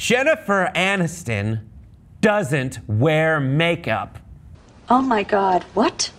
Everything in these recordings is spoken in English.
Jennifer Aniston doesn't wear makeup. Oh my God, what?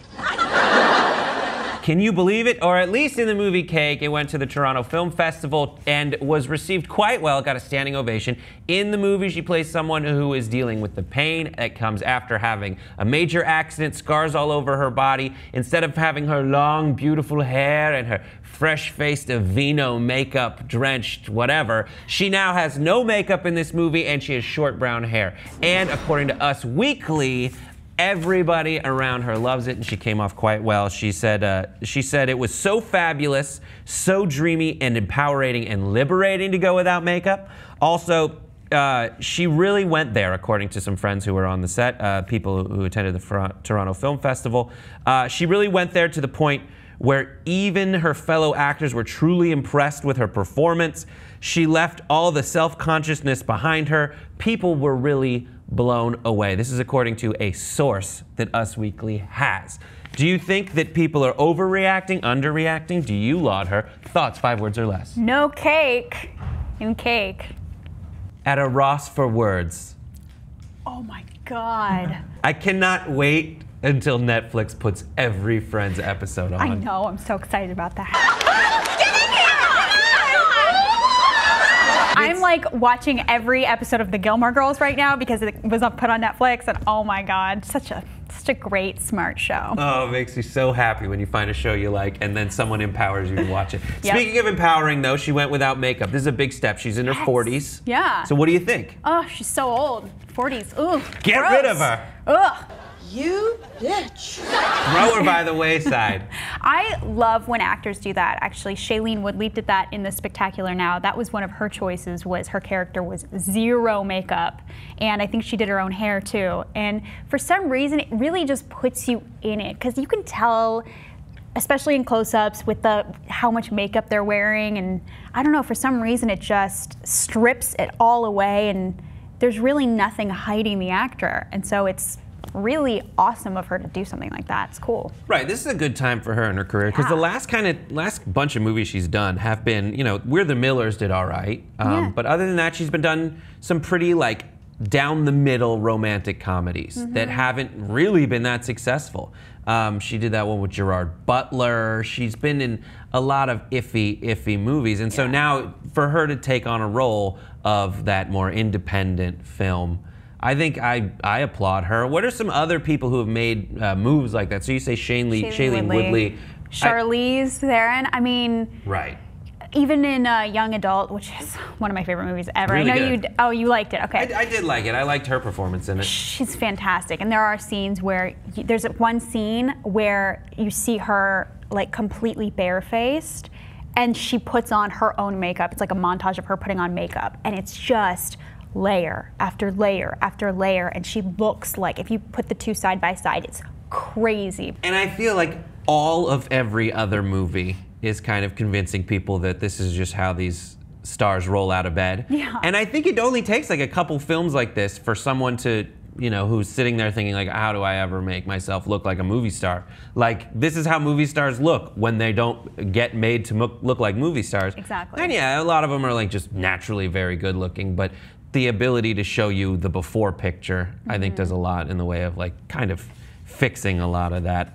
Can you believe it? Or at least in the movie Cake, it went to the Toronto Film Festival and was received quite well, got a standing ovation. In the movie, she plays someone who is dealing with the pain that comes after having a major accident, scars all over her body. Instead of having her long, beautiful hair and her fresh-faced Aveeno makeup-drenched whatever, she now has no makeup in this movie and she has short brown hair. And according to Us Weekly, everybody around her loves it, and she came off quite well. She said it was so fabulous, so dreamy and empowering and liberating to go without makeup. Also, she really went there, according to some friends who were on the set, people who attended the Toronto Film Festival. She really went there to the point where even her fellow actors were truly impressed with her performance. She left all the self-consciousness behind her. People were really blown away. This is according to a source that Us Weekly has. Do you think that people are overreacting, underreacting? Do you laud her? Thoughts, 5 words or less. No cake in Cake. At a Ross for words. Oh my God. I cannot wait until Netflix puts every Friends episode on. I know, I'm so excited about that. I'm like watching every episode of The Gilmore Girls right now because it was put on Netflix, and oh my God, such a great, smart show. Oh, it makes you so happy when you find a show you like and then someone empowers you to watch it. Yep. Speaking of empowering though, she went without makeup. This is a big step. She's in her 40s. Yeah. So what do you think? Oh, she's so old. 40s. Ooh, Get gross. rid of her. Ugh. You bitch. Throw her by the wayside. I love when actors do that. Actually, Shailene Woodley did that in The Spectacular Now. That was one of her choices, was her character was zero makeup. And I think she did her own hair too. And for some reason, it really just puts you in it, because you can tell, especially in close-ups, with how much makeup they're wearing. And I don't know, for some reason, it just strips it all away, and there's really nothing hiding the actor. And so it's really awesome of her to do something like that. It's cool. Right, this is a good time for her in her career, because the last bunch of movies she's done have been, you know, We're the Millers did all right, but other than that, she's been done some pretty like down the middle romantic comedies that haven't really been that successful. She did that one with Gerard Butler. She's been in a lot of iffy movies, and so now for her to take on a role of that more independent film, I think I applaud her. What are some other people who have made moves like that? So you say Shailene Woodley. Charlize Theron. I mean, right. Even in Young Adult, which is one of my favorite movies ever. Really I know good. you liked it. Okay. I did like it. I liked her performance in it. She's fantastic, and there are scenes where there's one scene where you see her like completely barefaced, and she puts on her own makeup. It's like a montage of her putting on makeup, and it's just layer after layer after layer, and she looks like, if you put the two side by side, it's crazy. And I feel like all of every other movie is kind of convincing people that this is just how these stars roll out of bed. Yeah. And I think it only takes like a couple films like this for someone to, you know, who's sitting there thinking like, how do I ever make myself look like a movie star? Like, this is how movie stars look when they don't get made to look like movie stars. Exactly. And yeah, a lot of them are like just naturally very good looking, but the ability to show you the before picture, I think, does a lot in the way of like kind of fixing a lot of that.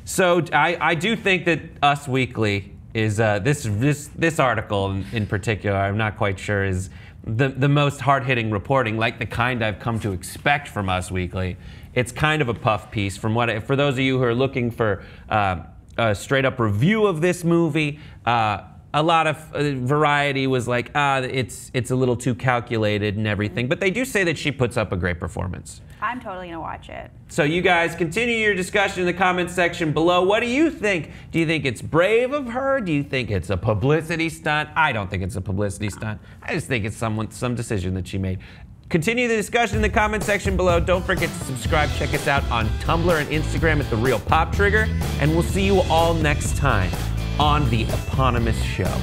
So I do think that Us Weekly is this article in particular, I'm not quite sure, is the most hard-hitting reporting, like the kind I've come to expect from Us Weekly. It's kind of a puff piece. For those of you who are looking for a straight-up review of this movie, a lot of Variety was like, it's a little too calculated and everything, but they do say that she puts up a great performance. I'm totally gonna watch it. So you guys continue your discussion in the comments section below. What do you think? Do you think it's brave of her? Do you think it's a publicity stunt? I don't think it's a publicity stunt. I just think it's some decision that she made. Continue the discussion in the comment section below. Don't forget to subscribe. Check us out on Tumblr and Instagram at The Real Pop Trigger, and we'll see you all next time on the eponymous show.